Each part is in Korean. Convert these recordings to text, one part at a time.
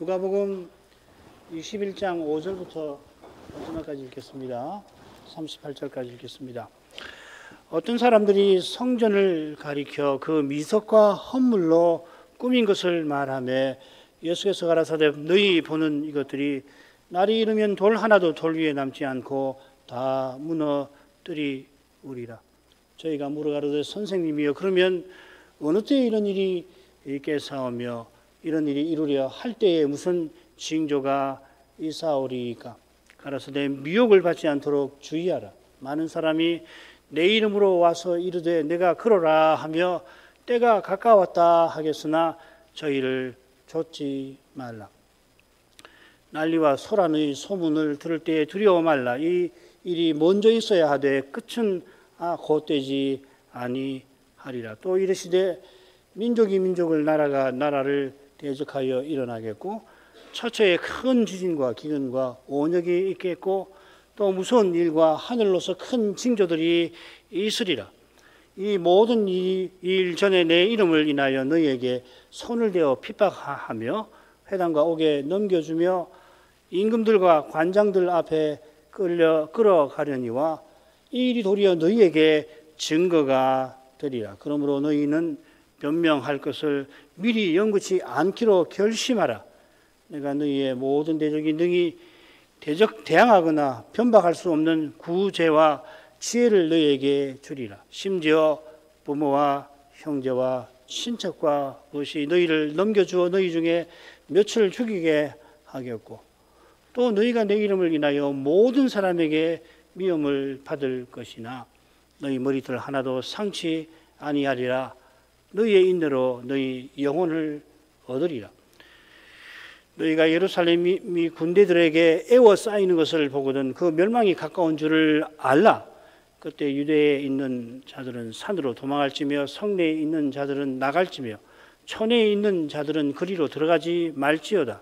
누가복음 21장 5절부터 마지막까지 읽겠습니다. 38절까지 읽겠습니다. 어떤 사람들이 성전을 가리켜 그 미석과 헌물로 꾸민 것을 말하며 예수께서 가라사대 너희 보는 이것들이 날이 이르면 돌 하나도 돌 위에 남지 않고 다 무너뜨리우리라. 저희가 물어가로되 선생님이여 그러면 어느 때에 이런 일이 있겠사오며 이런 일이 이루려 할 때에 무슨 징조가 있사오리까? 가라사대 미혹을 받지 않도록 주의하라. 많은 사람이 내 이름으로 와서 이르되 내가 그러라 하며 때가 가까웠다 하겠으나 저희를 좇지 말라. 난리와 소란의 소문을 들을 때에 두려워 말라. 이 일이 먼저 있어야 하되 끝은 곧되지 아니하리라. 또 이르시되 민족이 민족을 나라가 나라를 대적하여 일어나겠고 처처에 큰 지진과 기근과 온역이 있겠고 또 무서운 일과 하늘로서 큰 징조들이 있으리라. 이 모든 일 전에 내 이름을 인하여 너희에게 손을 대어 핍박하며 회당과 옥에 넘겨주며 임금들과 관장들 앞에 끌어가려니와 이 일이 도리어 너희에게 증거가 되리라. 그러므로 너희는 변명할 것을 미리 연구치 않기로 결심하라. 내가 너희의 모든 대적이 능히 대항하거나 변박할 수 없는 구제와 지혜를 너희에게 주리라. 심지어 부모와 형제와 친척과 무엇이 너희를 넘겨주어 너희 중에 몇을 죽이게 하겠고 또 너희가 내 이름을 인하여 모든 사람에게 미움을 받을 것이나 너희 머리털 하나도 상치 아니하리라. 너희의 인내로 너희 영혼을 얻으리라. 너희가 예루살렘이 군대들에게 에워싸이는 것을 보거든 그 멸망이 가까운 줄을 알라. 그때 유대에 있는 자들은 산으로 도망할지며 성내에 있는 자들은 나갈지며 촌에 있는 자들은 그리로 들어가지 말지어다.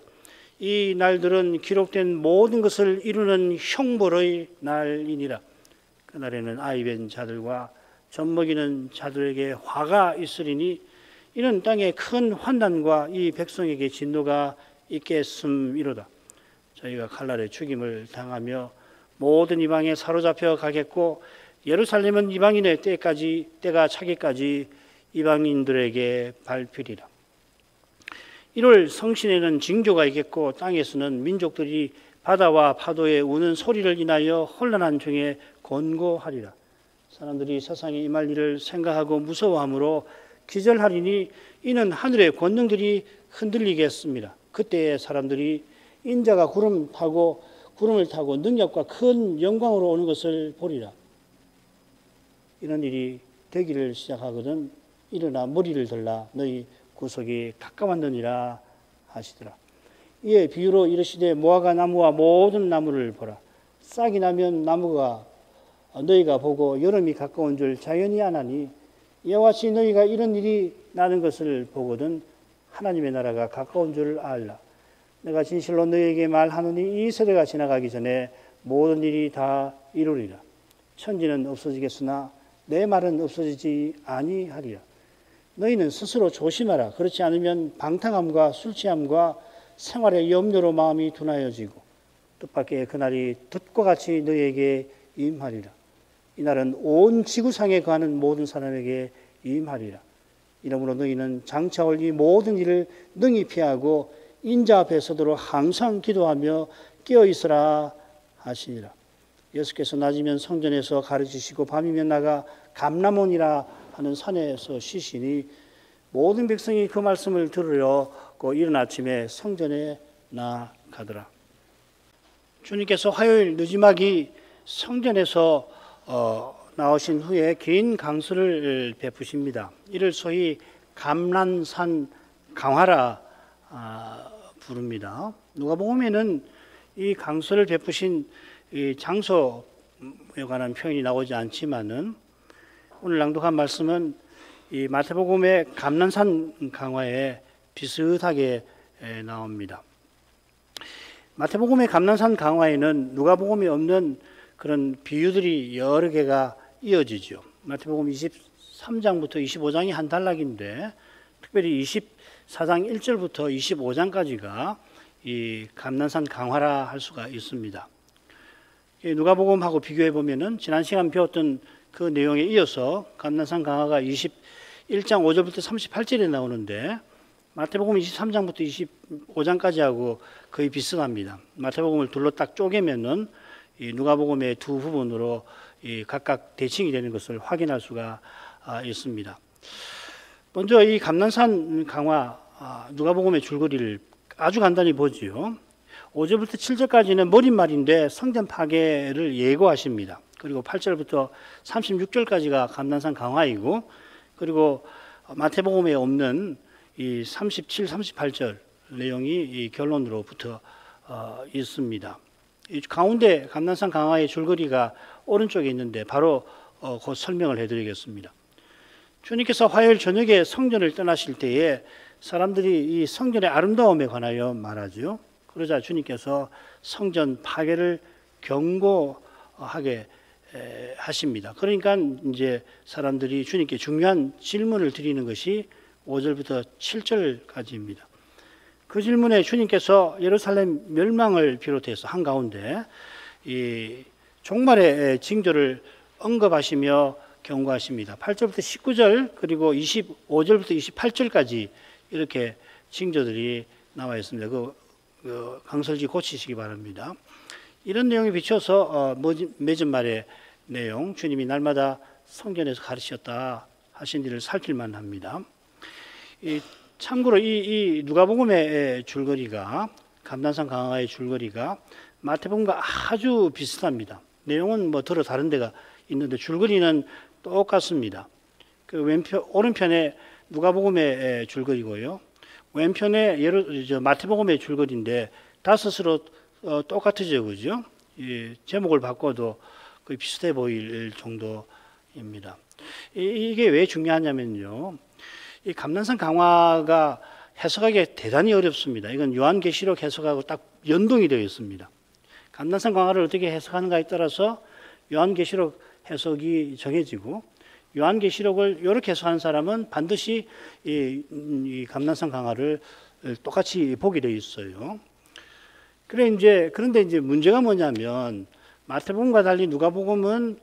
이 날들은 기록된 모든 것을 이루는 형벌의 날이니라. 그날에는 아이 뵌 자들과 젖먹이는 자들에게 화가 있으리니 이는 땅에 큰 환난과 이 백성에게 진노가 있겠음이로다. 저희가 칼날에 죽임을 당하며 모든 이방에 사로잡혀 가겠고 예루살렘은 이방인의 때가 차기까지 이방인들에게 밟히리라. 1월 성신에는 징조가 있겠고 땅에서는 민족들이 바다와 파도에 우는 소리를 인하여 혼란한 중에 곤고하리라. 사람들이 세상에 임할 일을 생각하고 무서워하므로 기절하리니 이는 하늘의 권능들이 흔들리겠습니다. 그때에 사람들이 인자가 구름을 타고 능력과 큰 영광으로 오는 것을 보리라. 이런 일이 되기를 시작하거든 일어나 머리를 들라 너희 구속이 가까웠느니라 하시더라. 이에 비유로 이르시되 무화과 나무와 모든 나무를 보라. 싹이 나면 나무가 너희가 보고 여름이 가까운 줄 자연히 아나니 이와 같이 너희가 이런 일이 나는 것을 보거든 하나님의 나라가 가까운 줄 알라. 내가 진실로 너희에게 말하노니 이 세대가 지나가기 전에 모든 일이 다 이루리라. 천지는 없어지겠으나 내 말은 없어지지 아니하리라. 너희는 스스로 조심하라. 그렇지 않으면 방탕함과 술취함과 생활의 염려로 마음이 둔하여지고 뜻밖의 그날이 덫과 같이 너희에게 임하리라. 이날은 온 지구상에 거하는 모든 사람에게 임하리라. 이러므로 너희는 장차 올 이 모든 일을 능히 피하고 인자 앞에 서도록 항상 기도하며 깨어있으라 하시니라. 예수께서 낮이면 성전에서 가르치시고 밤이면 나가 감람원이라 하는 산에서 쉬시니 모든 백성이 그 말씀을 들으려고 이른 아침에 성전에 나가더라. 주님께서 화요일 늦지막이 성전에서 나오신 후에 긴 강수를 베푸십니다. 이를 소위 감람산 강화라 부릅니다. 누가복음에는 이 강수를 베푸신 이 장소에 관한 표현이 나오지 않지만은 오늘 낭독한 말씀은 이 마태복음의 감람산 강화에 비슷하게 나옵니다. 마태복음의 감람산 강화에는 누가복음에 없는 그런 비유들이 여러 개가 이어지죠. 마태복음 23장부터 25장이 한 단락인데 특별히 24장 1절부터 25장까지가 이 감난산 강화라 할 수가 있습니다. 누가복음하고 비교해 보면은 지난 시간 배웠던 그 내용에 이어서 감난산 강화가 21장 5절부터 38절에 나오는데 마태복음 23장부터 25장까지 하고 거의 비슷합니다. 마태복음을 둘로 딱 쪼개면은 이 누가복음의 두 부분으로 이 각각 대칭이 되는 것을 확인할 수가 있습니다. 먼저 이 감난산 강화 누가복음의 줄거리를 아주 간단히 보지요. 5절부터 7절까지는 머릿말인데 성전 파괴를 예고하십니다. 그리고 8절부터 36절까지가 감난산 강화이고, 그리고 마태복음에 없는 이 37, 38절 내용이 이 결론으로 붙어 있습니다. 이 가운데 감난산 강화의 줄거리가 오른쪽에 있는데 바로 곧 설명을 해드리겠습니다. 주님께서 화요일 저녁에 성전을 떠나실 때에 사람들이 이 성전의 아름다움에 관하여 말하죠. 그러자 주님께서 성전 파괴를 경고하게 하십니다. 그러니까 이제 사람들이 주님께 중요한 질문을 드리는 것이 5절부터 7절까지입니다. 그 질문에 주님께서 예루살렘 멸망을 비롯해서 한가운데 이 종말의 징조를 언급하시며 경고하십니다. 8절부터 19절 그리고 25절부터 28절까지 이렇게 징조들이 나와 있습니다. 그 강설지 고치시기 바랍니다. 이런 내용에 비춰서 맺은 말의 내용, 주님이 날마다 성전에서 가르치셨다 하신 일을 살필만 합니다. 참고로 이 누가복음의 줄거리가 감난산 강화의 줄거리가 마태복음과 아주 비슷합니다. 내용은 뭐 더러 다른 데가 있는데 줄거리는 똑같습니다. 그 오른편에 누가복음의 줄거리고요. 왼편에 마태복음의 줄거리인데 다섯으로 똑같으죠, 그죠? 제목을 바꿔도 거의 비슷해 보일 정도입니다. 이게 왜 중요하냐면요. 이 감난산 강화가 해석하기 대단히 어렵습니다. 이건 요한계시록 해석하고 딱 연동이 되어 있습니다. 감난산 강화를 어떻게 해석하는가에 따라서 요한계시록 해석이 정해지고, 요한계시록을 이렇게 해석하는 사람은 반드시 이 감난산 강화를 똑같이 보게 되어 있어요. 그런데 이제 문제가 뭐냐면 마태복음과 달리 누가복음은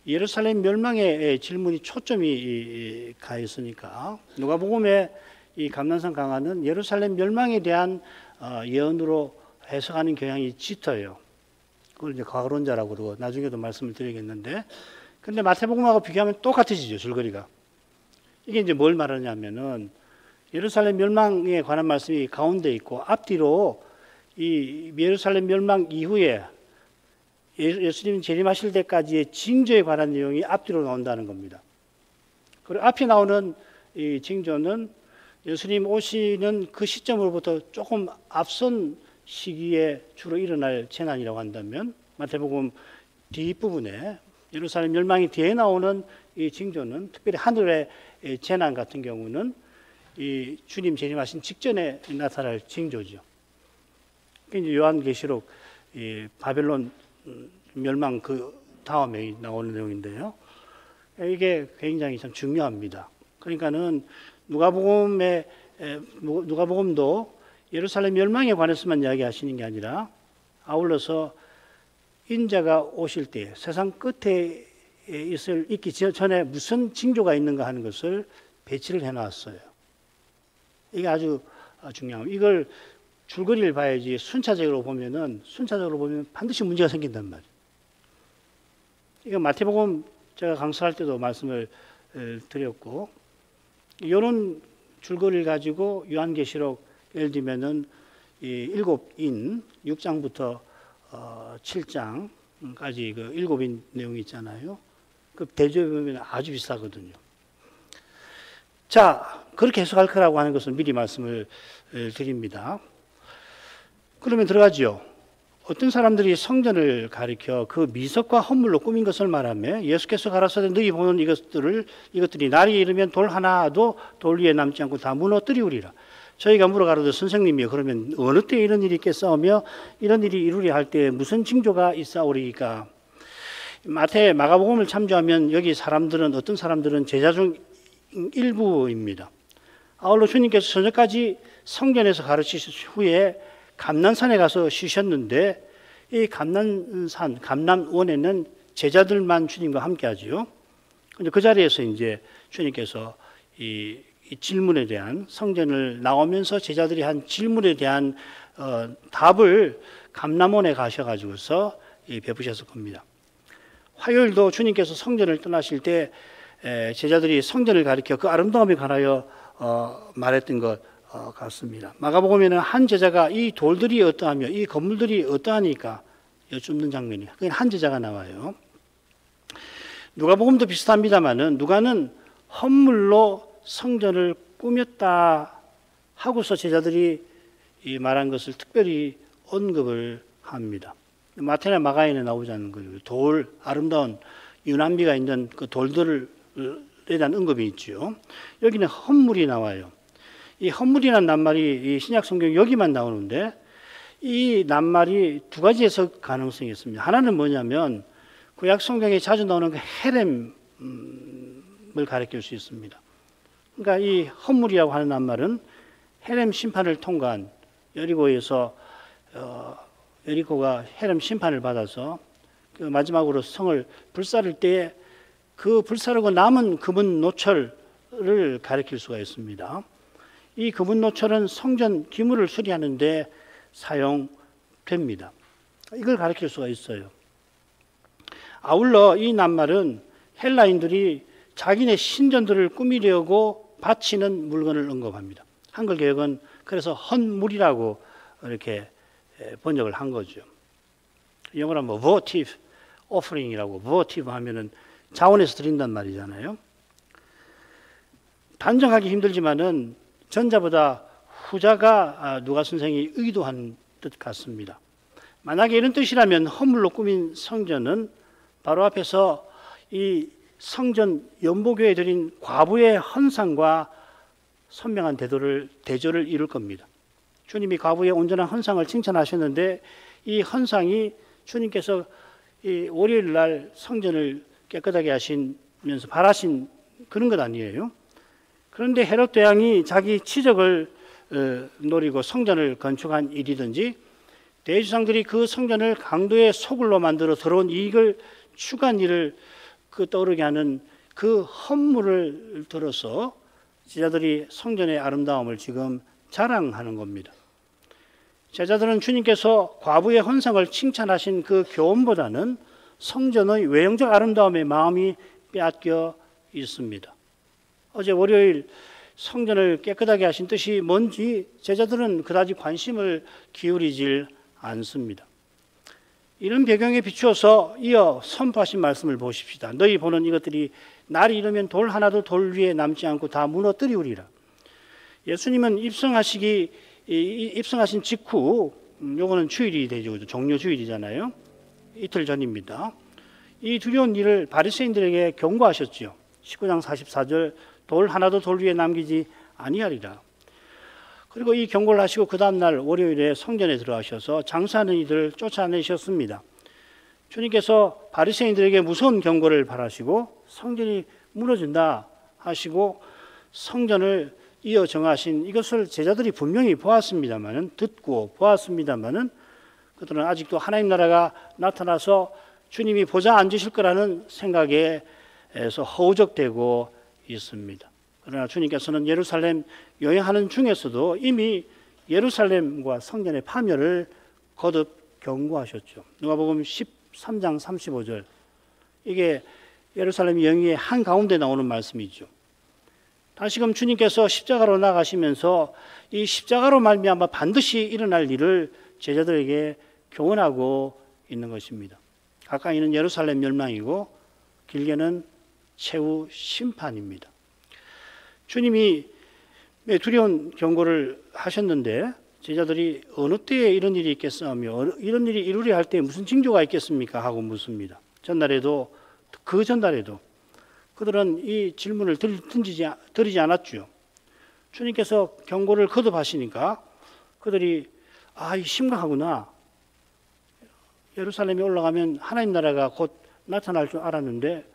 예루살렘 멸망의 질문이 초점이 가 있으니까 누가복음의 이 감난산 강화는 예루살렘 멸망에 대한 예언으로 해석하는 경향이 짙어요. 그걸 이제 과거론자라고 그러고 나중에도 말씀을 드리겠는데, 근데 마태복음하고 비교하면 똑같아지죠, 줄거리가. 이게 이제 뭘 말하냐면은 예루살렘 멸망에 관한 말씀이 가운데 있고 앞뒤로 이 예루살렘 멸망 이후에 예수님 재림하실 때까지의 징조에 관한 내용이 앞뒤로 나온다는 겁니다. 그리고 앞에 나오는 이 징조는 예수님 오시는 그 시점으로부터 조금 앞선 시기에 주로 일어날 재난이라고 한다면, 마태복음 뒷부분에 예루살렘 멸망이 뒤에 나오는 이 징조는 특별히 하늘의 재난 같은 경우는 이 주님 재림하신 직전에 나타날 징조죠. 이제 요한계시록 이 바벨론 멸망 그 다음에 나오는 내용인데요. 이게 굉장히 참 중요합니다. 그러니까는 누가복음도 예루살렘 멸망에 관해서만 이야기하시는 게 아니라 아울러서 인자가 오실 때 세상 끝에 있기 전에 무슨 징조가 있는가 하는 것을 배치를 해놨어요. 이게 아주 중요합니다. 이걸 줄거리를 봐야지 순차적으로 보면 반드시 문제가 생긴단 말이에요. 이거 마태복음 제가 강사할 때도 말씀을 드렸고, 이런 줄거리를 가지고 요한계시록 예를 들면은 이 7인 6장부터 7장까지 그 7인 내용이 있잖아요. 그 대조해 보면 아주 비슷하거든요. 자, 그렇게 해석할 거라고 하는 것을 미리 말씀을 드립니다. 그러면 들어가죠. 어떤 사람들이 성전을 가리켜 그 미석과 헌물로 꾸민 것을 말하며 예수께서 가라사대 너희 보는 이것들이 날이 이르면 돌 하나도 돌 위에 남지 않고 다 무너뜨리우리라. 저희가 물어가로되 선생님이여 그러면 어느 때 이런 일이 있겠사오며 이런 일이 이루려 할 때 무슨 징조가 있사오리까. 마가복음을 참조하면 여기 어떤 사람들은 제자 중 일부입니다. 아울러 주님께서 저녁까지 성전에서 가르치신 후에 감난산에 가서 쉬셨는데 이 감난산, 감난원에는 제자들만 주님과 함께 하지요. 근데 그 자리에서 이제 주님께서 이 질문에 대한 성전을 나오면서 제자들이 한 질문에 대한 답을 감람원에 가셔가지고서 베푸셨을 겁니다. 화요일도 주님께서 성전을 떠나실 때 제자들이 성전을 가리켜 그 아름다움에 관하여 말했던 것 같습니다. 마가복음에는 한 제자가 이 돌들이 어떠하며 이 건물들이 어떠하니까 여쭙는 장면이 그냥 한 제자가 나와요. 누가복음도 비슷합니다만은 누가는 헌물로 성전을 꾸몄다 하고서 제자들이 이 말한 것을 특별히 언급을 합니다. 마태나 마가에는 나오지 않는 거예요. 돌, 아름다운 유난미가 있는 그 돌들에 대한 언급이 있죠. 여기는 헌물이 나와요. 이 헌물이라는 낱말이 이 신약 성경 여기만 나오는데 이 낱말이 두 가지 해석 가능성이 있습니다. 하나는 뭐냐면 구약 성경에 자주 나오는 그 헤렘을 가리킬 수 있습니다. 그러니까 이 헌물이라고 하는 낱말은 헤렘 심판을 통과한 여리고에서 여리고가 헤렘 심판을 받아서 그 마지막으로 성을 불사를 때에 그 불사르고 남은 금은 노철을 가리킬 수가 있습니다. 이 금은 노철은 성전 기물을 수리하는데 사용됩니다. 이걸 가리킬 수가 있어요. 아울러 이 낱말은 헬라인들이 자기네 신전들을 꾸미려고 바치는 물건을 언급합니다. 한글 개역은 그래서 헌물이라고 이렇게 번역을 한 거죠. 영어로 뭐 votive offering이라고 votive 하면은 자원에서 드린단 말이잖아요. 단정하기 힘들지만은 전자보다 후자가 누가 선생이 의도한 뜻 같습니다. 만약에 이런 뜻이라면 헌물로 꾸민 성전은 바로 앞에서 이 성전 연보교에 드린 과부의 헌상과 선명한 대조를 이룰 겁니다. 주님이 과부의 온전한 헌상을 칭찬하셨는데 이 헌상이 주님께서 이 월요일 날 성전을 깨끗하게 하시면서 바라신 그런 것 아니에요. 그런데 헤롯 대왕이 자기 치적을 노리고 성전을 건축한 일이든지 대주상들이 그 성전을 강도의 소굴로 만들어 들어온 이익을 추구한 일을 떠오르게 하는 그 헌물을 들어서 제자들이 성전의 아름다움을 지금 자랑하는 겁니다. 제자들은 주님께서 과부의 헌상을 칭찬하신 그 교훈보다는 성전의 외형적 아름다움에 마음이 빼앗겨 있습니다. 어제 월요일 성전을 깨끗하게 하신 뜻이 뭔지 제자들은 그다지 관심을 기울이질 않습니다. 이런 배경에 비추어서 이어 선포하신 말씀을 보십시다. 너희 보는 이것들이 날이 이르면 돌 하나도 돌 위에 남지 않고 다 무너뜨리우리라. 예수님은 입성하신 직후 요거는 주일이 되죠. 종료 주일이잖아요. 이틀 전입니다. 이 두려운 일을 바리새인들에게 경고하셨죠. 19장 44절 돌 하나도 돌 위에 남기지 아니하리라. 그리고 이 경고를 하시고 그 다음날 월요일에 성전에 들어가셔서 장사하는 이들을 쫓아내셨습니다. 주님께서 바리새인들에게 무서운 경고를 바라시고 성전이 무너진다 하시고 성전을 이어 정하신 이것을 제자들이 분명히 보았습니다마는 듣고 보았습니다마는 그들은 아직도 하나님 나라가 나타나서 주님이 보좌 앉으실 거라는 생각에서 허우적대고 있습니다. 그러나 주님께서는 예루살렘 여행하는 중에서도 이미 예루살렘과 성전의 파멸을 거듭 경고하셨죠. 누가복음 13장 35절 이게 예루살렘 여행의 한가운데 나오는 말씀이죠. 다시금 주님께서 십자가로 나가시면서 이 십자가로 말미암아 반드시 일어날 일을 제자들에게 교훈하고 있는 것입니다. 가까이는 예루살렘 멸망이고 길게는 최후 심판입니다. 주님이 두려운 경고를 하셨는데 제자들이 어느 때에 이런 일이 있겠사오며 이런 일이 이루려 할 때 무슨 징조가 있겠습니까? 하고 묻습니다. 그 전날에도 그들은 이 질문을 드리지 않았죠. 주님께서 경고를 거듭하시니까 그들이 이 심각하구나. 예루살렘에 올라가면 하나님 나라가 곧 나타날 줄 알았는데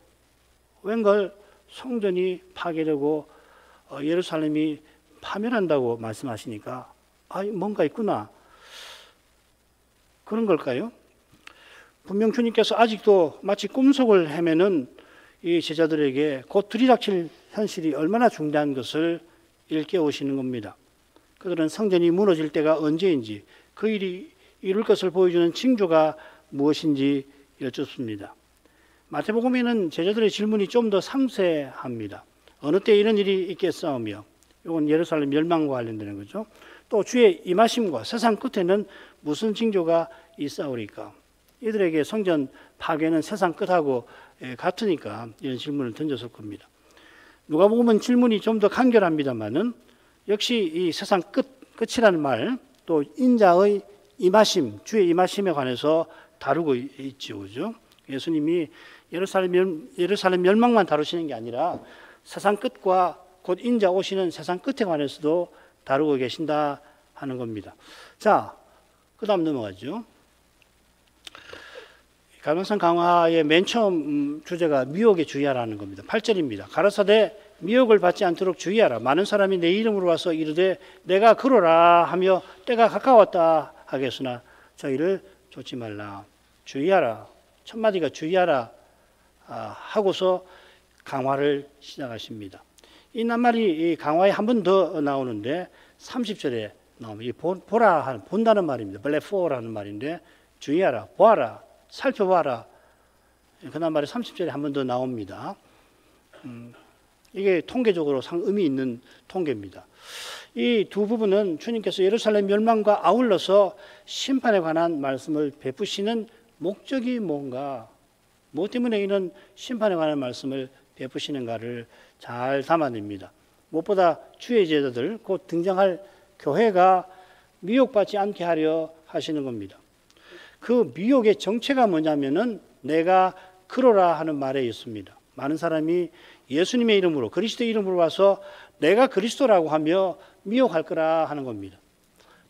웬걸 성전이 파괴되고 예루살렘이 파멸한다고 말씀하시니까 뭔가 있구나. 그런 걸까요? 분명 주님께서 아직도 마치 꿈속을 헤매는 이 제자들에게 곧 들이닥칠 현실이 얼마나 중대한 것을 일깨우시는 겁니다. 그들은 성전이 무너질 때가 언제인지, 그 일이 이룰 것을 보여주는 징조가 무엇인지 여쭙습니다. 마태복음에는 제자들의 질문이 좀 더 상세합니다. 어느 때 이런 일이 있겠사오며, 이건 예루살렘 멸망과 관련되는 거죠. 또 주의 임하심과 세상 끝에는 무슨 징조가 있사오리까? 이들에게 성전 파괴는 세상 끝하고 같으니까 이런 질문을 던졌을 겁니다. 누가복음은 질문이 좀 더 간결합니다만은 역시 이 세상 끝이라는 말, 또 인자의 임하심, 주의 임하심에 관해서 다루고 있죠, 그죠? 예수님이 예루살렘 멸망만 다루시는 게 아니라 세상 끝과 곧 인자 오시는 세상 끝에 관해서도 다루고 계신다 하는 겁니다. 자, 그 다음 넘어가죠. 갈망성 강화의 맨 처음 주제가 미혹에 주의하라는 겁니다. 8절입니다. 가라사대 미혹을 받지 않도록 주의하라. 많은 사람이 내 이름으로 와서 이르되 내가 그러라 하며 때가 가까웠다 하겠으나 저희를 좇지 말라. 주의하라. 첫 마디가 주의하라 하고서 강화를 시작하십니다. 이 낱말이 강화에 한 번 더 나오는데 30절에 나옵니다. 보라, 본다는 말입니다. 블레포라는 말인데 주의하라, 보아라, 살펴봐라. 그 낱말이 30절에 한 번 더 나옵니다. 이게 통계적으로 의미 있는 통계입니다. 이 두 부분은 주님께서 예루살렘 멸망과 아울러서 심판에 관한 말씀을 베푸시는 목적이 뭔가, 무엇 때문에 이런 심판에 관한 말씀을 베푸시는가를 잘 담아냅니다. 무엇보다 주의 제자들, 곧 등장할 교회가 미혹받지 않게 하려 하시는 겁니다. 그 미혹의 정체가 뭐냐면은 내가 그러라 하는 말에 있습니다. 많은 사람이 예수님의 이름으로, 그리스도의 이름으로 와서 내가 그리스도라고 하며 미혹할 거라 하는 겁니다.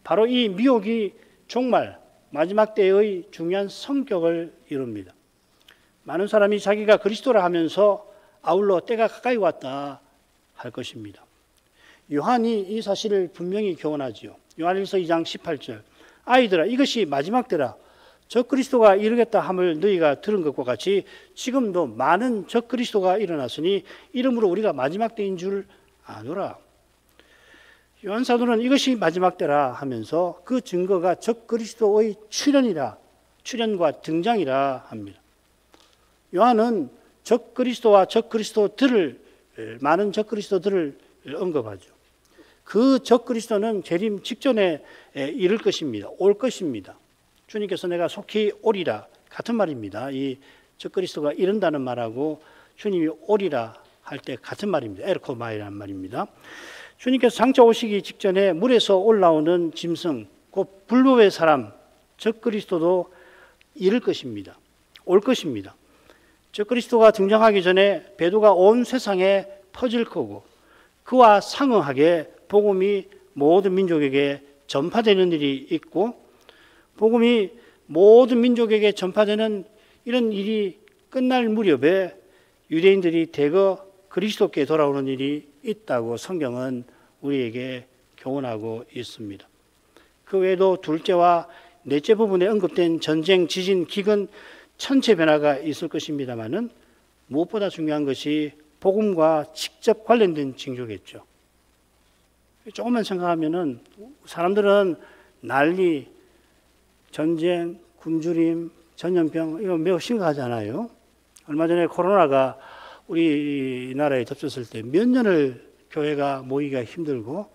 바로 이 미혹이 종말, 마지막 때의 중요한 성격을 이룹니다. 많은 사람이 자기가 그리스도라 하면서 아울러 때가 가까이 왔다 할 것입니다. 요한이 이 사실을 분명히 교훈하지요. 요한일서 2장 18절 아이들아 이것이 마지막 때라 적그리스도가 이르겠다 함을 너희가 들은 것과 같이 지금도 많은 적그리스도가 일어났으니 이러므로 우리가 마지막 때인 줄 아노라. 요한 사도는 이것이 마지막 때라 하면서 그 증거가 적그리스도의 출현과 등장이라 합니다. 요한은 적그리스도와 적그리스도들을, 많은 적그리스도들을 언급하죠. 그 적그리스도는 재림 직전에 이를 것입니다. 올 것입니다. 주님께서 내가 속히 오리라 같은 말입니다. 이 적그리스도가 이른다는 말하고 주님이 오리라 할 때 같은 말입니다. 에르코마이라는 말입니다. 주님께서 장차 오시기 직전에 물에서 올라오는 짐승, 곧 불법의 사람, 적그리스도도 이를 것입니다. 올 것입니다. 적그리스도가 등장하기 전에 배도가 온 세상에 퍼질 거고 그와 상응하게 복음이 모든 민족에게 전파되는 일이 있고 복음이 모든 민족에게 전파되는 이런 일이 끝날 무렵에 유대인들이 대거 그리스도께 돌아오는 일이 있다고 성경은 우리에게 교훈하고 있습니다. 그 외에도 둘째와 넷째 부분에 언급된 전쟁, 지진, 기근, 천체 변화가 있을 것입니다만은 무엇보다 중요한 것이 복음과 직접 관련된 징조겠죠. 조금만 생각하면은 사람들은 난리, 전쟁, 굶주림, 전염병 이거 매우 심각하잖아요. 얼마 전에 코로나가 우리나라에 덮쳤을 때 몇 년을 교회가 모이기가 힘들고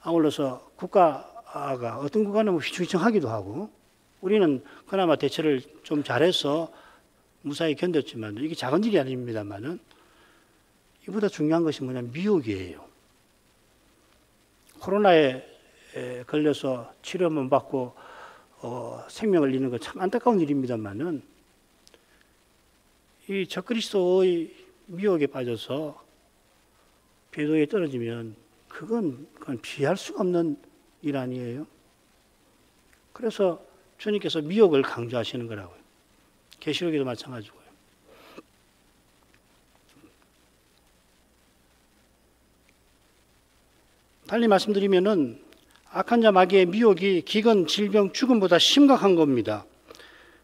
아울러서 국가가 어떤 국가는 휘청휘청하기도 하고 우리는 그나마 대처를 좀 잘해서 무사히 견뎠지만 이게 작은 일이 아닙니다만은 이보다 중요한 것이 뭐냐면 미혹이에요. 코로나에 걸려서 치료만 받고 생명을 잃는 건 참 안타까운 일입니다만은 이 적그리스도의 미혹에 빠져서 배도에 떨어지면 그건 피할 수가 없는 일 아니에요. 그래서 주님께서 미혹을 강조하시는 거라고요. 계시록에도 마찬가지고요. 달리 말씀드리면은 악한 자 마귀의 미혹이 기근, 질병, 죽음보다 심각한 겁니다.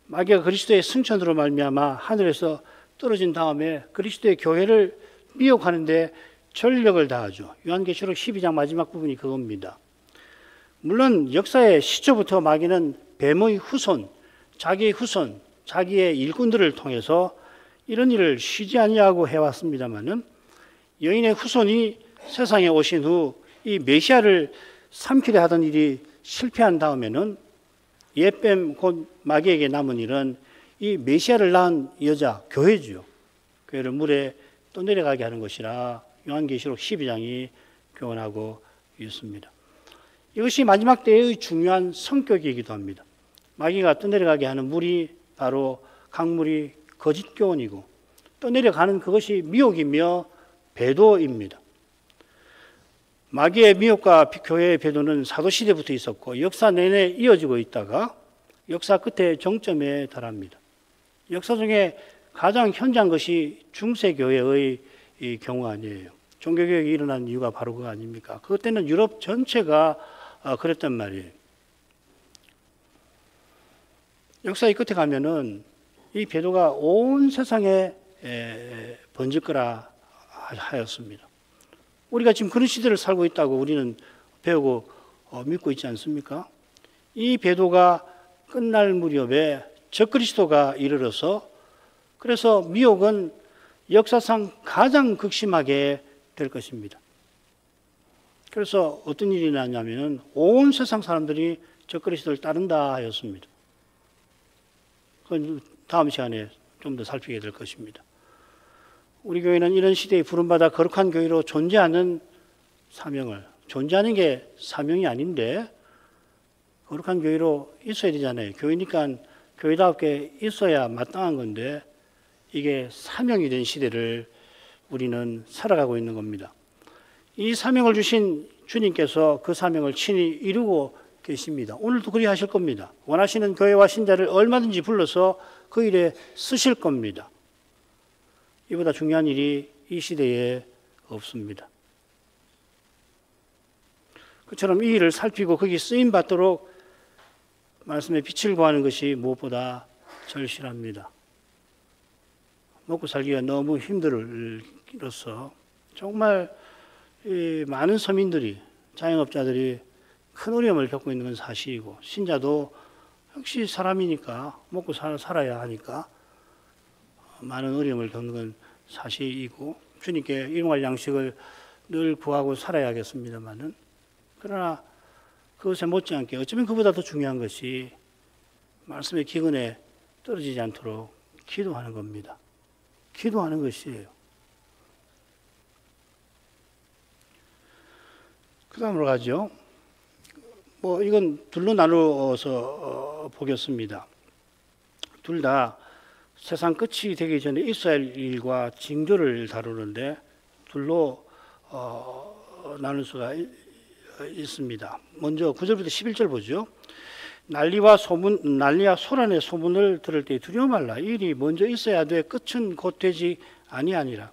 마귀가 그리스도의 승천으로 말미암아 하늘에서 떨어진 다음에 그리스도의 교회를 미혹하는데 전력을 다하죠. 요한계시록 12장 마지막 부분이 그겁니다. 물론 역사의 시초부터 마귀는 뱀의 후손, 자기의 일꾼들을 통해서 이런 일을 쉬지 아니하고 해왔습니다마는 여인의 후손이 세상에 오신 후 이 메시아를 삼키려 하던 일이 실패한 다음에는 옛뱀 곧 마귀에게 남은 일은 이 메시아를 낳은 여자 교회죠. 교회를 물에 떠내려가게 하는 것이라 요한계시록 12장이 교훈하고 있습니다. 이것이 마지막 때의 중요한 성격이기도 합니다. 마귀가 떠내려가게 하는 물이 바로 강물이 거짓 교훈이고 떠내려가는 그것이 미혹이며 배도입니다. 마귀의 미혹과 교회의 배도는 사도시대부터 있었고 역사 내내 이어지고 있다가 역사 끝에 정점에 달합니다. 역사 중에 가장 현저한 것이 중세교회의 이 경우 아니에요. 종교개혁이 일어난 이유가 바로 그거 아닙니까? 그것 때는 유럽 전체가 그랬단 말이에요. 역사의 끝에 가면은 이 배도가 온 세상에 번질 거라 하였습니다. 우리가 지금 그런 시대를 살고 있다고 우리는 배우고 믿고 있지 않습니까? 이 배도가 끝날 무렵에 적그리스도가 이르러서 그래서 미혹은 역사상 가장 극심하게 될 것입니다. 그래서 어떤 일이 나냐면 온 세상 사람들이 적그리스도를 따른다 하였습니다. 그건 다음 시간에 좀 더 살피게 될 것입니다. 우리 교회는 이런 시대에 부름받아 거룩한 교회로 존재하는 게 사명이 아닌데 거룩한 교회로 있어야 되잖아요. 교회니까 교회답게 있어야 마땅한 건데 이게 사명이 된 시대를 우리는 살아가고 있는 겁니다. 이 사명을 주신 주님께서 그 사명을 친히 이루고 계십니다. 오늘도 그리 하실 겁니다. 원하시는 교회와 신자를 얼마든지 불러서 그 일에 쓰실 겁니다. 이보다 중요한 일이 이 시대에 없습니다. 그처럼 이 일을 살피고 거기 쓰임 받도록 말씀에 빛을 구하는 것이 무엇보다 절실합니다. 먹고 살기가 너무 힘들어서 정말 많은 서민들이 자영업자들이 큰 어려움을 겪고 있는 건 사실이고 신자도 역시 사람이니까 먹고 살아야 하니까 많은 어려움을 겪는 건 사실이고 주님께 일용할 양식을 늘 구하고 살아야겠습니다만은 그러나 그것에 못지않게 어쩌면 그보다 더 중요한 것이 말씀의 기근에 떨어지지 않도록 기도하는 겁니다. 기도하는 것이에요. 그 다음으로 가죠. 이건 둘로 나누어서 보겠습니다. 둘 다 세상 끝이 되기 전에 있어야 할 일과 징조를 다루는데 둘로 나눌 수가 있습니다. 먼저 9절부터 11절 보죠. 난리와 소란의 소문을 들을 때 두려워 말라. 이 일이 먼저 있어야 돼 끝은 곧 되지 아니하니라.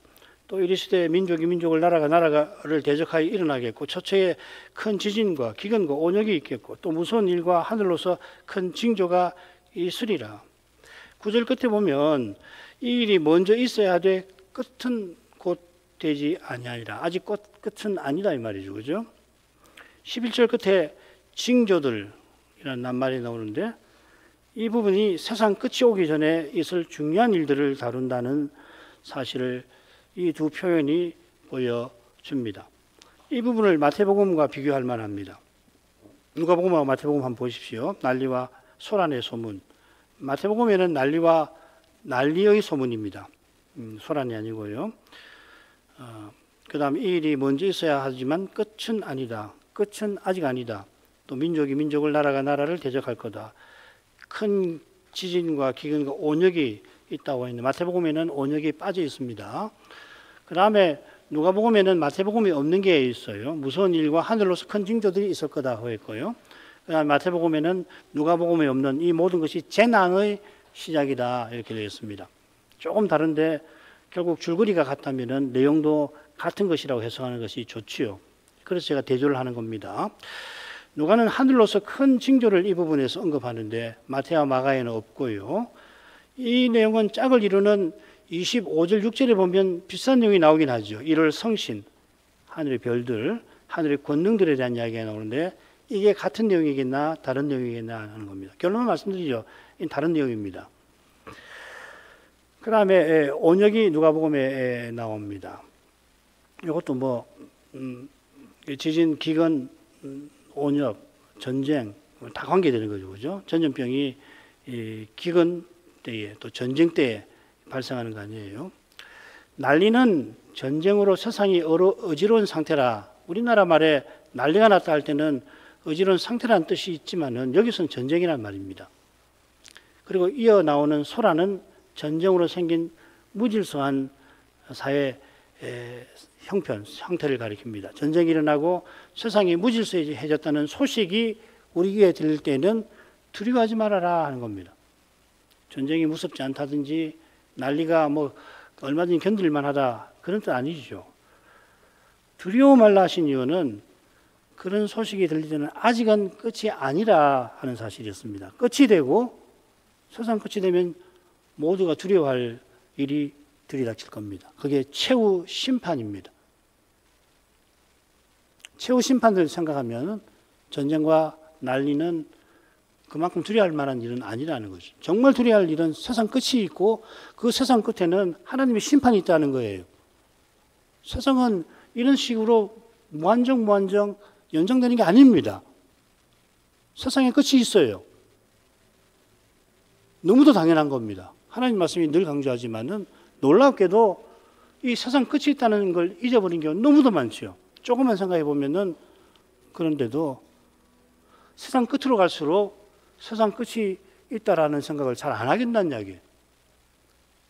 또 이르시되 민족이 민족을 나라가 나라를 대적하여 일어나겠고 처처에 큰 지진과 기근과 온역이 있겠고 또 무서운 일과 하늘로서 큰 징조가 있으리라. 9절 끝에 보면 이 일이 먼저 있어야 돼 끝은 곧 되지 아니하니라. 아직 끝은 아니다 이 말이죠. 그죠? 11절 끝에 징조들이라는 낱말이 나오는데 이 부분이 세상 끝이 오기 전에 있을 중요한 일들을 다룬다는 사실을 이 두 표현이 보여줍니다. 이 부분을 마태복음과 비교할 만합니다. 누가복음하고 마태복음 한번 보십시오. 난리와 소란의 소문. 마태복음에는 난리의 소문입니다. 소란이 아니고요. 그 다음 이 일이 먼저 있어야 하지만 끝은 아니다. 끝은 아직 아니다. 또 민족이 민족을 나라가 나라를 대적할 거다. 큰 지진과 기근과 온역이 있다고 했는데 마태복음에는 온역이 빠져 있습니다. 그 다음에 누가복음에는 마태복음이 없는 게 있어요. 무서운 일과 하늘로서 큰 징조들이 있을 거다 했고요. 그 다음에 마태복음에는 누가복음에 없는 이 모든 것이 재난의 시작이다 이렇게 되어 있습니다. 조금 다른데 결국 줄거리가 같다면 내용도 같은 것이라고 해석하는 것이 좋지요. 그래서 제가 대조를 하는 겁니다. 누가는 하늘로서 큰 징조를 이 부분에서 언급하는데 마태와 마가에는 없고요. 이 내용은 짝을 이루는 25절 6절에 보면 비슷한 내용이 나오긴 하죠. 1월 성신, 하늘의 별들, 하늘의 권능들에 대한 이야기가 나오는데 이게 같은 내용이겠나 다른 내용이겠나 하는 겁니다. 결론을 말씀드리죠. 이건 다른 내용입니다. 그 다음에 온역이 누가복음에 나옵니다. 이것도 뭐 지진, 기근, 온역, 전쟁 다 관계되는 거죠. 그죠? 전염병이 기근 때에 또 전쟁 때에 발생하는 거 아니에요. 난리는 전쟁으로 세상이 어지러운 상태라. 우리나라 말에 난리가 났다 할 때는 어지러운 상태라는 뜻이 있지만은 여기서는 전쟁이란 말입니다. 그리고 이어 나오는 소라는 전쟁으로 생긴 무질서한 사회 형태를 가리킵니다. 전쟁이 일어나고 세상이 무질서해졌다는 소식이 우리 귀에 들릴 때는 두려워하지 말아라 하는 겁니다. 전쟁이 무섭지 않다든지 난리가 뭐 얼마든지 견딜만 하다 그런 뜻 아니죠. 두려워 말라 하신 이유는 그런 소식이 들릴 때는 아직은 끝이 아니라 하는 사실이었습니다. 끝이 되고 세상 끝이 되면 모두가 두려워할 일이 들이닥칠 겁니다. 그게 최후 심판입니다. 최후 심판을 생각하면 전쟁과 난리는 그만큼 두려워할 만한 일은 아니라는 거죠. 정말 두려워할 일은 세상 끝이 있고 그 세상 끝에는 하나님의 심판이 있다는 거예요. 세상은 이런 식으로 무한정 연장되는 게 아닙니다. 세상에 끝이 있어요. 너무도 당연한 겁니다. 하나님 말씀이 늘 강조하지만은 놀랍게도 이 세상 끝이 있다는 걸 잊어버린 경우 너무도 많죠. 조금만 생각해 보면은 그런데도 세상 끝으로 갈수록 세상 끝이 있다라는 생각을 잘 안 하겠다는 이야기예요.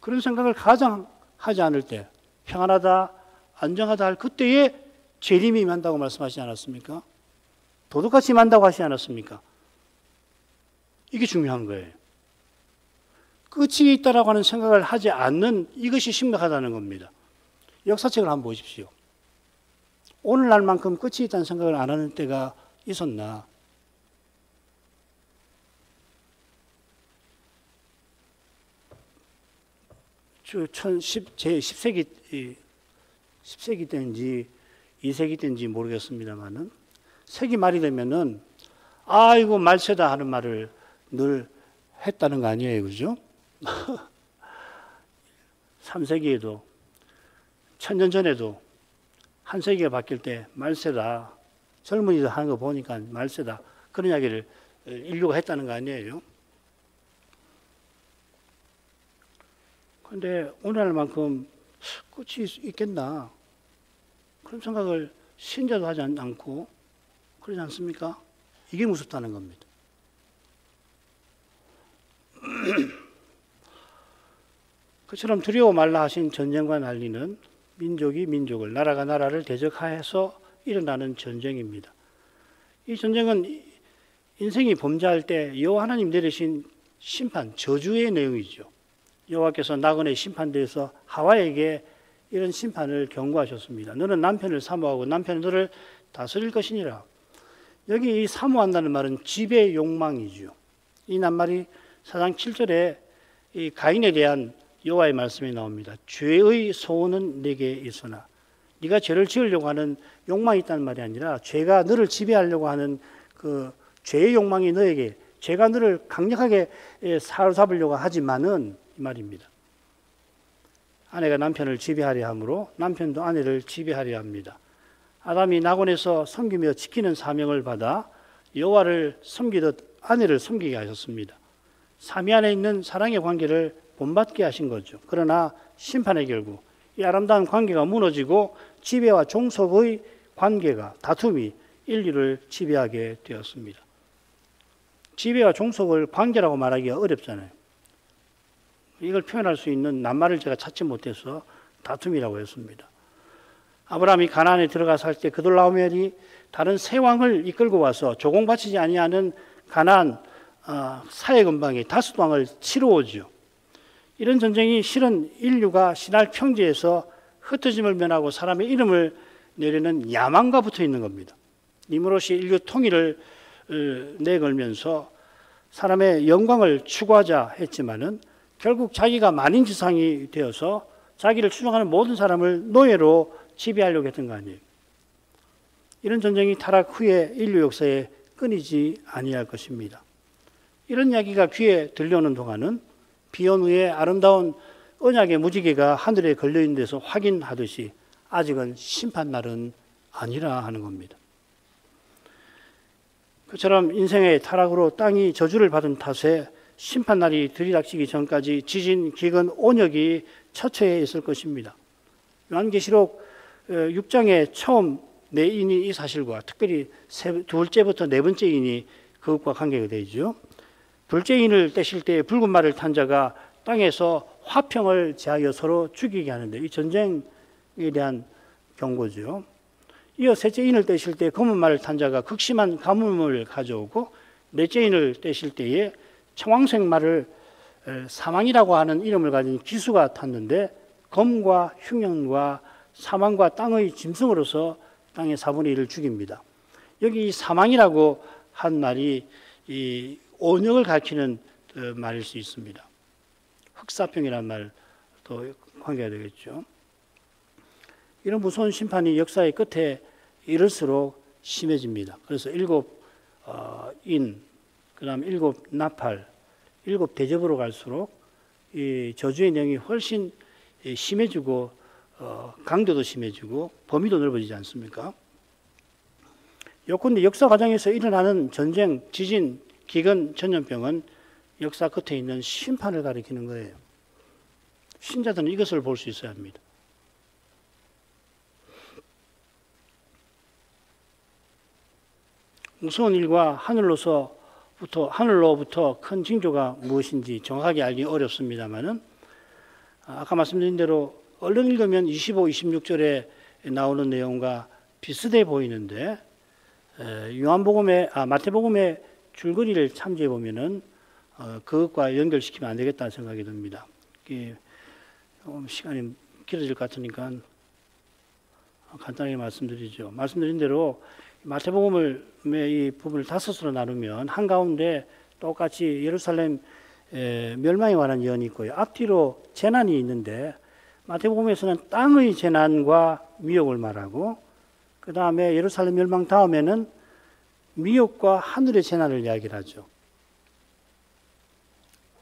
그런 생각을 가장 하지 않을 때 평안하다, 안정하다 할 그때에 재림이 임한다고 말씀하시지 않았습니까? 도둑같이 임한다고 하시지 않았습니까? 이게 중요한 거예요. 끝이 있다라고 하는 생각을 하지 않는 이것이 심각하다는 겁니다. 역사책을 한번 보십시오. 오늘날만큼 끝이 있다는 생각을 안 하는 때가 있었나? 제10세기 때인지 2세기 때인지 모르겠습니다만은 세기 말이 되면은 아이고 말세다 하는 말을 늘 했다는 거 아니에요, 그죠? 3세기에도 1000년 전에도 한 세기가 바뀔 때 말세다. 젊은이들 하는 거 보니까 말세다. 그런 이야기를 인류가 했다는 거 아니에요? 그런데 오늘날만큼 끝이 있겠나? 그런 생각을 신자도 하지 않고 그러지 않습니까? 이게 무섭다는 겁니다. 그처럼 두려워 말라 하신 전쟁과 난리는 민족이 민족을, 나라가 나라를 대적하여서 일어나는 전쟁입니다. 이 전쟁은 인생이 범죄할 때 여호와 하나님 내리신 심판, 저주의 내용이죠. 여호와께서 나그네 심판대에서 하와에게 이런 심판을 경고하셨습니다. 너는 남편을 사모하고 남편은 너를 다스릴 것이니라. 여기 이 사모한다는 말은 지배 욕망이죠. 이 낱말이 사장 7절에 이 가인에 대한 여호와의 말씀이 나옵니다. 죄의 소원은 내게 있으나 네가 죄를 지으려고 하는 욕망이 있다는 말이 아니라 죄가 너를 지배하려고 하는 그 죄의 욕망이 너에게, 죄가 너를 강력하게 사로잡으려고 하지만은 이 말입니다. 아내가 남편을 지배하려 하므로 남편도 아내를 지배하려 합니다. 아담이 낙원에서 섬기며 지키는 사명을 받아 여호와를 섬기듯 아내를 섬기게 하셨습니다. 삼위 안에 있는 사랑의 관계를 본받게 하신 거죠. 그러나 심판의 결국 이 아름다운 관계가 무너지고 지배와 종속의 관계가, 다툼이 인류를 지배하게 되었습니다. 지배와 종속을 관계라고 말하기가 어렵잖아요. 이걸 표현할 수 있는 낱말을 제가 찾지 못해서 다툼이라고 했습니다. 아브라함이 가나안에 들어가서 할 때 그돌라오멜이 다른 세 왕을 이끌고 와서 조공바치지 아니하는 가나안 사해 근방에 다섯 왕을 치러 오죠. 이런 전쟁이 실은 인류가 신할 평지에서 흩어짐을 면하고 사람의 이름을 내리는 야망과 붙어 있는 겁니다. 니므롯이 인류 통일을 내걸면서 사람의 영광을 추구하자 했지만은 결국 자기가 만인지상이 되어서 자기를 추종하는 모든 사람을 노예로 지배하려고 했던 거 아니에요. 이런 전쟁이 타락 후에 인류 역사에 끊이지 아니할 것입니다. 이런 이야기가 귀에 들려오는 동안은 비온 후에 아름다운 언약의 무지개가 하늘에 걸려있는 데서 확인하듯이 아직은 심판날은 아니라 하는 겁니다. 그처럼 인생의 타락으로 땅이 저주를 받은 탓에 심판날이 들이닥치기 전까지 지진, 기근, 온역이 처처해 있을 것입니다. 요한계시록 6장에 처음 네 인이 이 사실과 특별히 둘째부터 네 번째 인이 그것과 관계가 되죠. 둘째 인을 떼실 때 붉은 말을 탄 자가 땅에서 화평을 제하여 서로 죽이게 하는데 이 전쟁에 대한 경고죠. 이어 셋째 인을 떼실 때 검은 말을 탄 자가 극심한 가뭄을 가져오고 넷째 인을 떼실 때에 청황색 말을 사망이라고 하는 이름을 가진 기수가 탔는데 검과 흉년과 사망과 땅의 짐승으로서 땅의 4분의 1을 죽입니다. 여기 이 사망이라고 한 말이 이 온역을 가리키는 말일 수 있습니다. 흑사병이라는 말도 관계가 되겠죠. 이런 무서운 심판이 역사의 끝에 이를수록 심해집니다. 그래서 7 인, 그 다음 7 나팔, 7 대접으로 갈수록 이 저주의 내용이 훨씬 심해지고 강도도 심해지고 범위도 넓어지지 않습니까? 요컨대 역사 과정에서 일어나는 전쟁, 지진, 기근, 전염병은 역사 끝에 있는 심판을 가리키는 거예요. 신자들은 이것을 볼 수 있어야 합니다. 무서운 일과 하늘로부터 큰 징조가 무엇인지 정확하게 알기 어렵습니다만은 아까 말씀드린 대로 얼른 읽으면 25, 26절에 나오는 내용과 비슷해 보이는데 마태복음의 줄거리를 참조해 보면은 그것과 연결시키면 안 되겠다는 생각이 듭니다. 시간이 길어질 것 같으니까 간단하게 말씀드리죠. 말씀드린 대로 마태복음의 이 부분을 5으로 나누면 한가운데 똑같이 예루살렘 멸망에 관한 예언이 있고요. 앞뒤로 재난이 있는데 마태복음에서는 땅의 재난과 미혹을 말하고 그 다음에 예루살렘 멸망 다음에는 미혹과 하늘의 재난을 이야기를 하죠.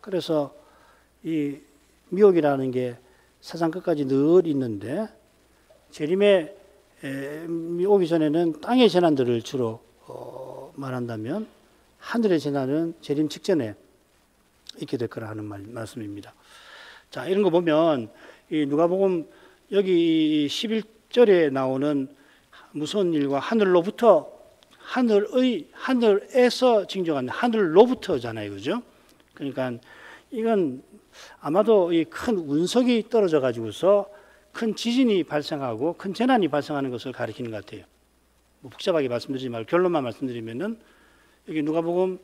그래서 이 미혹이라는 게 세상 끝까지 늘 있는데 재림에 오기 전에는 땅의 재난들을 주로 말한다면 하늘의 재난은 재림 직전에 있게 될 거라 하는 말씀입니다. 자, 이런 거 보면 이 누가복음 여기 11절에 나오는 무서운 일과 하늘에서 징조가 하늘로부터잖아요. 그죠? 그러니까 이건 아마도 이 큰 운석이 떨어져 가지고서 큰 지진이 발생하고 큰 재난이 발생하는 것을 가리키는 것 같아요. 뭐 복잡하게 말씀드리지 말고 결론만 말씀드리면은 여기 누가복음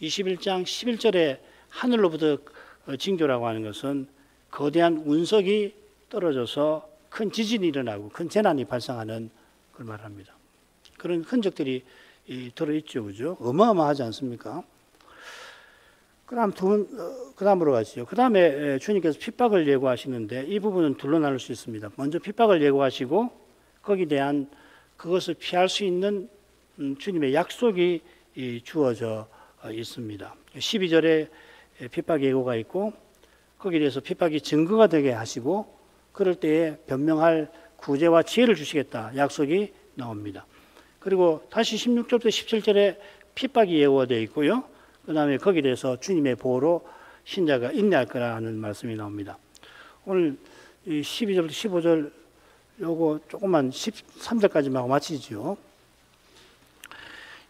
21장 11절에 하늘로부터 징조라고 하는 것은 거대한 운석이 떨어져서 큰 지진이 일어나고 큰 재난이 발생하는 걸 말합니다. 그런 흔적들이 들어있죠, 그죠? 어마어마하지 않습니까? 그다음으로 가시죠. 그 다음에 주님께서 핍박을 예고하시는데 이 부분은 둘로 나눌 수 있습니다. 먼저 핍박을 예고하시고 거기에 대한 그것을 피할 수 있는 주님의 약속이 주어져 있습니다. 12절에 핍박 예고가 있고 거기에 대해서 핍박이 증거가 되게 하시고 그럴 때에 변명할 구제와 지혜를 주시겠다 약속이 나옵니다. 그리고 다시 16절부터 17절에 핍박이 예고되어 있고요. 그 다음에 거기에 대해서 주님의 보호로 신자가 인내할 거라는 말씀이 나옵니다. 오늘 12절부터 15절 요거 조금만 13절까지만 하고 마치죠.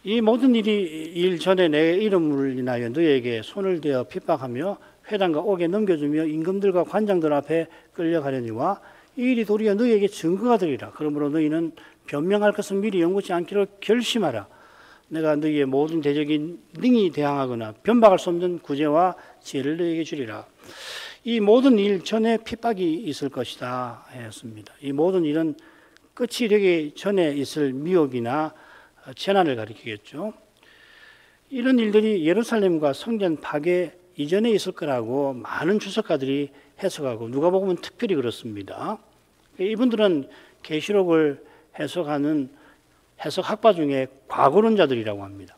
이 모든 일 전에 내 이름을 인하여 너에게 손을 대어 핍박하며 회당과 옥에 넘겨주며 임금들과 관장들 앞에 끌려가려니와 이 일이 도리어 너희에게 증거가 되리라. 그러므로 너희는 변명할 것은 미리 연구치 않기로 결심하라. 내가 너희의 모든 대적인 능히 대항하거나 변박할 수 없는 구제와 지혜를 너희에게 주리라. 이 모든 일 전에 핍박이 있을 것이다 했습니다. 이 모든 일은 끝이 되기 전에 있을 미혹이나 재난을 가리키겠죠. 이런 일들이 예루살렘과 성전 파괴 이전에 있을 거라고 많은 주석가들이 해석하고 누가복음은 특별히 그렇습니다. 이분들은 계시록을 해석하는 해석학파 중에 과거론자들이라고 합니다.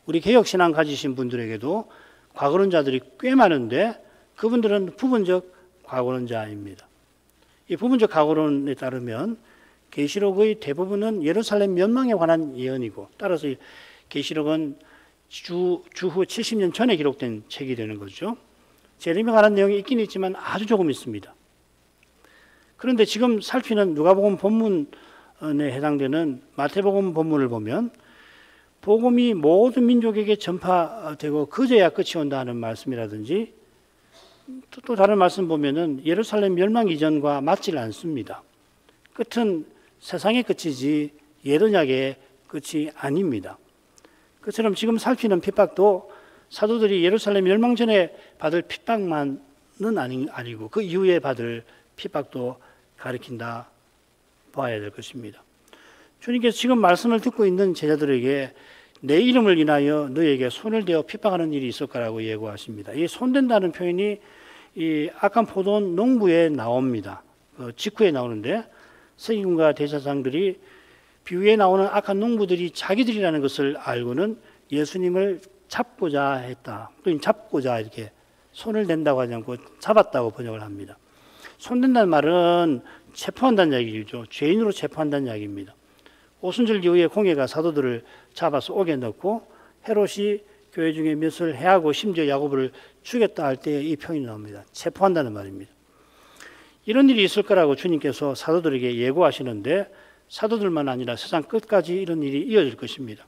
우리 개혁신앙 가지신 분들에게도 과거론자들이 꽤 많은데 그분들은 부분적 과거론자입니다. 이 부분적 과거론에 따르면 계시록의 대부분은 예루살렘 멸망에 관한 예언이고 따라서 계시록은 주후 70년 전에 기록된 책이 되는 거죠. 재림에 관한 내용이 있긴 있지만 아주 조금 있습니다. 그런데 지금 살피는 누가복음 본문에 해당되는 마태복음 본문을 보면 복음이 모든 민족에게 전파되고 그제야 끝이 온다는 말씀이라든지 또 다른 말씀 보면은 예루살렘 멸망 이전과 맞질 않습니다. 끝은 세상의 끝이지 예언약의 끝이 아닙니다. 그처럼 지금 살피는 핍박도 사도들이 예루살렘 멸망 전에 받을 핍박만은 아니고 그 이후에 받을 핍박도 가리킨다 봐야 될 것입니다. 주님께서 지금 말씀을 듣고 있는 제자들에게 내 이름을 인하여 너에게 손을 대어 핍박하는 일이 있을 거라고 예고하십니다. 이 손댄다는 표현이 이 악한 포도원 농부에 나옵니다. 직후에 나오는데 서기관과 대제사장들이 비유에 나오는 악한 농부들이 자기들이라는 것을 알고는 예수님을 잡고자 했다. 또 잡고자 이렇게 손을 댄다고 하지 않고 잡았다고 번역을 합니다. 손댄다는 말은 체포한다는 이야기죠. 죄인으로 체포한다는 이야기입니다. 오순절 이후에 공회가 사도들을 잡아서 옥에 넣고 헤롯이 교회 중에 몇을 해하고 심지어 야고보를 죽였다 할 때 이 표현이 나옵니다. 체포한다는 말입니다. 이런 일이 있을 거라고 주님께서 사도들에게 예고하시는데 사도들만 아니라 세상 끝까지 이런 일이 이어질 것입니다.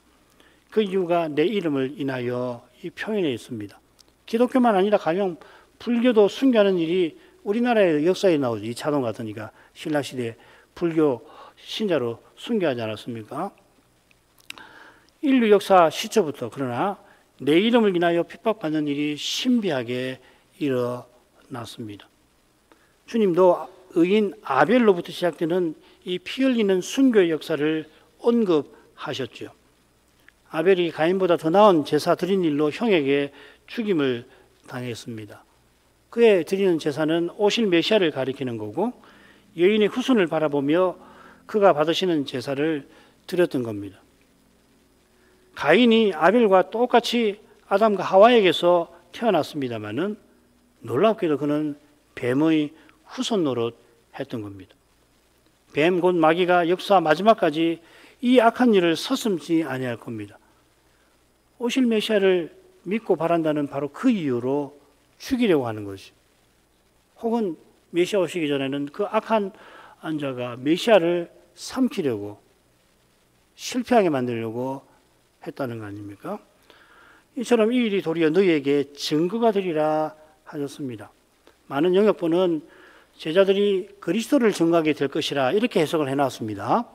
그 이유가 내 이름을 인하여 이 표현에 있습니다. 기독교만 아니라 가령 불교도 순교하는 일이 우리나라의 역사에 나오죠. 이차동 같으니까 신라시대 불교 신자로 순교하지 않았습니까? 인류 역사 시초부터 그러나 내 이름을 인하여 핍박받는 일이 신비하게 일어났습니다. 주님도 의인 아벨로부터 시작되는 이 피 흘리는 순교의 역사를 언급하셨죠. 아벨이 가인보다 더 나은 제사 드린 일로 형에게 죽임을 당했습니다. 그의 드리는 제사는 오실 메시아를 가리키는 거고 여인의 후손을 바라보며 그가 받으시는 제사를 드렸던 겁니다. 가인이 아벨과 똑같이 아담과 하와에게서 태어났습니다마는 놀랍게도 그는 뱀의 후손 노릇 했던 겁니다. 뱀 곧 마귀가 역사 마지막까지 이 악한 일을 서슴지 아니할 겁니다. 오실 메시아를 믿고 바란다는 바로 그 이유로 죽이려고 하는 것이. 혹은 메시아 오시기 전에는 그 악한 자가 메시아를 삼키려고 실패하게 만들려고 했다는 거 아닙니까? 이처럼 이 일이 도리어 너희에게 증거가 되리라 하셨습니다. 많은 영역본은 제자들이 그리스도를 증거하게 될 것이라 이렇게 해석을 해놨습니다.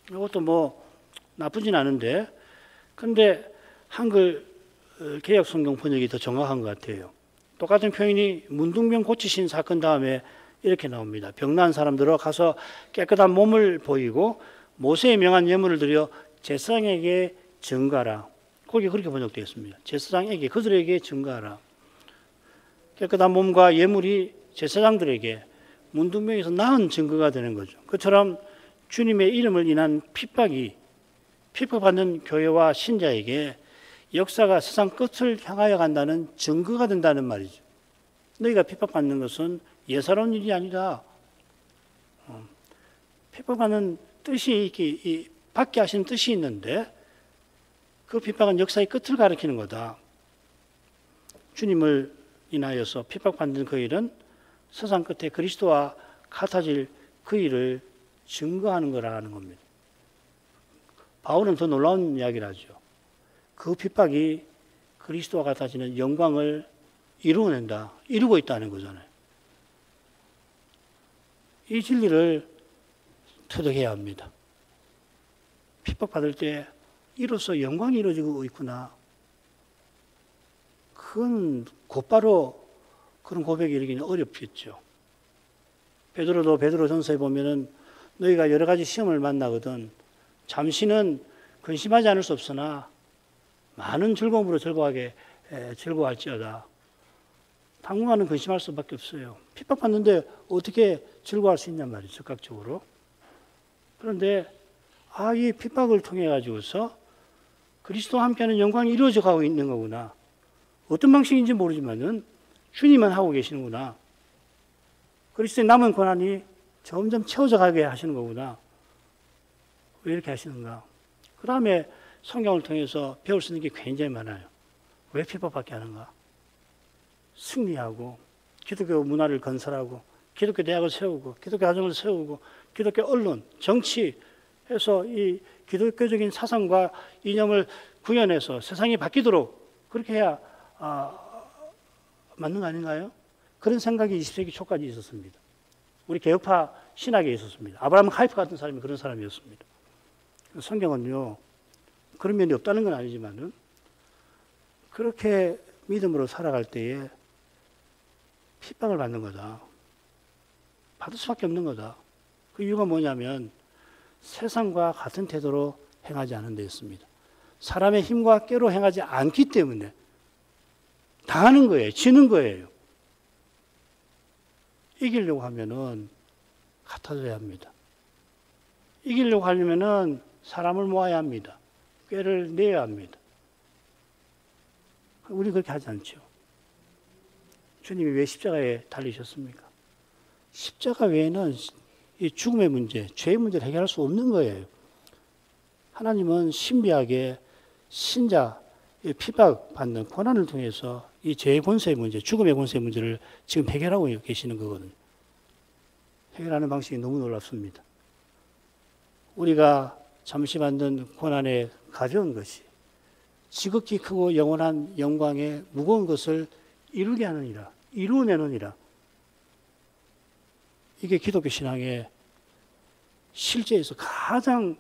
이것도 뭐 나쁘진 않은데 근데 한글 개역 성경 번역이 더 정확한 것 같아요. 똑같은 표현이 문둥병 고치신 사건 다음에 이렇게 나옵니다. 병난 사람들로 가서 깨끗한 몸을 보이고 모세의 명한 예물을 드려 제사장에게 증거하라. 거기 그렇게 번역되어 있습니다. 제사장에게 그들에게 증거하라. 깨끗한 몸과 예물이 제사장들에게 문둥병에서 나은 증거가 되는 거죠. 그처럼 주님의 이름을 인한 핍박받는 교회와 신자에게 역사가 세상 끝을 향하여 간다는 증거가 된다는 말이죠. 너희가 핍박받는 것은 예사로운 일이 아니라 핍박받는 뜻이 이렇게 받게 하시는 뜻이 있는데 그 핍박은 역사의 끝을 가리키는 거다. 주님을 인하여서 핍박받는 그 일은 세상 끝에 그리스도와 같아질 그 일을 증거하는 거라는 겁니다. 바울은 더 놀라운 이야기를 하죠. 그 핍박이 그리스도와 같아지는 영광을 이루고 있다는 거잖아요. 이 진리를 터득해야 합니다. 핍박받을 때 이로써 영광이 이루어지고 있구나. 그건 곧바로 그런 고백이 이르기는 어렵겠죠. 베드로전서에 보면은 너희가 여러 가지 시험을 만나거든 잠시는 근심하지 않을 수 없으나 많은 즐거움으로 즐거워할지어다. 당분간은 근심할 수밖에 없어요. 핍박받는데 어떻게 즐거워할 수 있냔 말이에요. 즉각적으로. 그런데 이 핍박을 통해 가지고서 그리스도와 함께하는 영광이 이루어져 가고 있는 거구나. 어떤 방식인지 모르지만은 주님만 하고 계시는구나. 그리스도의 남은 고난이 점점 채워져 가게 하시는 거구나. 왜 이렇게 하시는가? 그 다음에 성경을 통해서 배울 수 있는 게 굉장히 많아요. 왜 핍박받게 하는가? 승리하고 기독교 문화를 건설하고 기독교 대학을 세우고 기독교 가정을 세우고 기독교 언론, 정치 해서 이 기독교적인 사상과 이념을 구현해서 세상이 바뀌도록 그렇게 해야 맞는 거 아닌가요? 그런 생각이 20세기 초까지 있었습니다. 우리 개혁파 신학에 있었습니다. 아브라함 카이프 같은 사람이 그런 사람이었습니다. 성경은요, 그런 면이 없다는 건 아니지만은 그렇게 믿음으로 살아갈 때에 핍박을 받는 거다. 받을 수밖에 없는 거다. 그 이유가 뭐냐면 세상과 같은 태도로 행하지 않은 데 있습니다. 사람의 힘과 꾀로 행하지 않기 때문에 당하는 거예요. 지는 거예요. 이기려고 하면은 같아져야 합니다. 이기려고 하려면은 사람을 모아야 합니다. 꾀를 내야 합니다. 우리 그렇게 하지 않죠. 주님이 왜 십자가에 달리셨습니까? 십자가 외에는 이 죽음의 문제, 죄의 문제를 해결할 수 없는 거예요. 하나님은 신비하게 신자, 핍박받는 고난을 통해서 이 죄의 권세의 문제, 죽음의 권세의 문제를 지금 해결하고 계시는 거거든요. 해결하는 방식이 너무 놀랍습니다. 우리가 잠시 받는 고난의 가벼운 것이 지극히 크고 영원한 영광의 무거운 것을 이루게 하느니라, 이루어내느니라. 이게 기독교 신앙의 실제에서 가장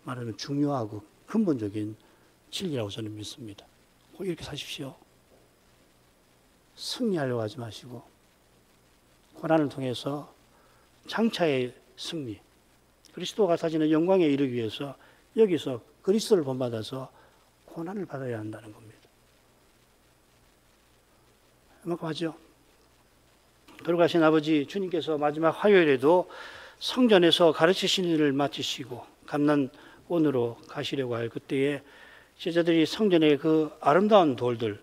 말하면 중요하고 근본적인 진리라고 저는 믿습니다. 꼭 이렇게 사십시오. 승리하려고 하지 마시고 고난을 통해서 장차의 승리, 그리스도가 가지는 영광에 이르기 위해서 여기서 그리스도를 본받아서 고난을 받아야 한다는 겁니다. 이만큼 하죠. 돌아가신 아버지 주님께서 마지막 화요일에도 성전에서 가르치시는 일을 마치시고 감난원으로 가시려고 할 그때에 제자들이 성전의 그 아름다운 돌들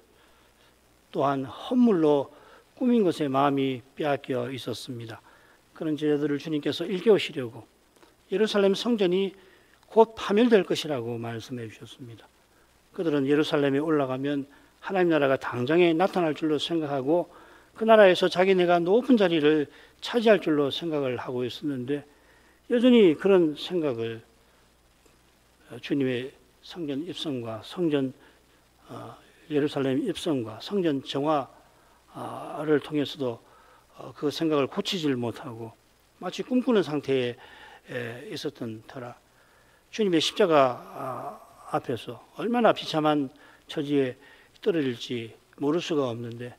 또한 헌물로 꾸민 것에 마음이 빼앗겨 있었습니다. 그런 제자들을 주님께서 일깨우시려고 예루살렘 성전이 곧 파멸될 것이라고 말씀해 주셨습니다. 그들은 예루살렘에 올라가면 하나님 나라가 당장에 나타날 줄로 생각하고 그 나라에서 자기네가 높은 자리를 차지할 줄로 생각을 하고 있었는데 여전히 그런 생각을 주님의 성전 입성과 성전 예루살렘 입성과 성전 정화를 통해서도 그 생각을 고치질 못하고 마치 꿈꾸는 상태에 있었던 터라 주님의 십자가 앞에서 얼마나 비참한 처지에 떨어질지 모를 수가 없는데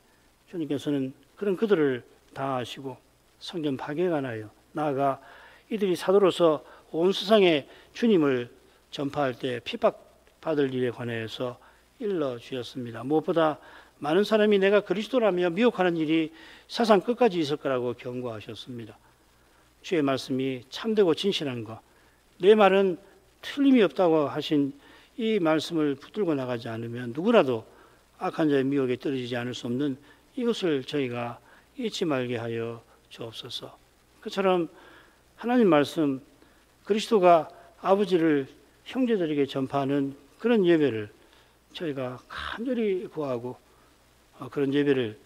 주님께서는 그런 그들을 당하시고 성전 파괴에 관하여 나아가 이들이 사도로서 온 세상에 주님을 전파할 때 핍박받을 일에 관해서 일러 주셨습니다. 무엇보다 많은 사람이 내가 그리스도라며 미혹하는 일이 세상 끝까지 있을 거라고 경고하셨습니다. 주의 말씀이 참되고 진실한 것, 내 말은 틀림이 없다고 하신 이 말씀을 붙들고 나가지 않으면 누구라도 악한 자의 미혹에 떨어지지 않을 수 없는 이것을 저희가 잊지 말게 하여 주옵소서. 그처럼 하나님 말씀, 그리스도가 아버지를 형제들에게 전파하는 그런 예배를 저희가 간절히 구하고 그런 예배를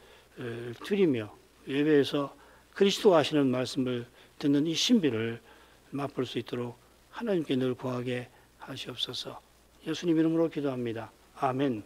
드리며 예배에서 그리스도가 하시는 말씀을 듣는 이 신비를 맛볼 수 있도록 하나님께 늘 구하게 하시옵소서. 예수님 이름으로 기도합니다. 아멘.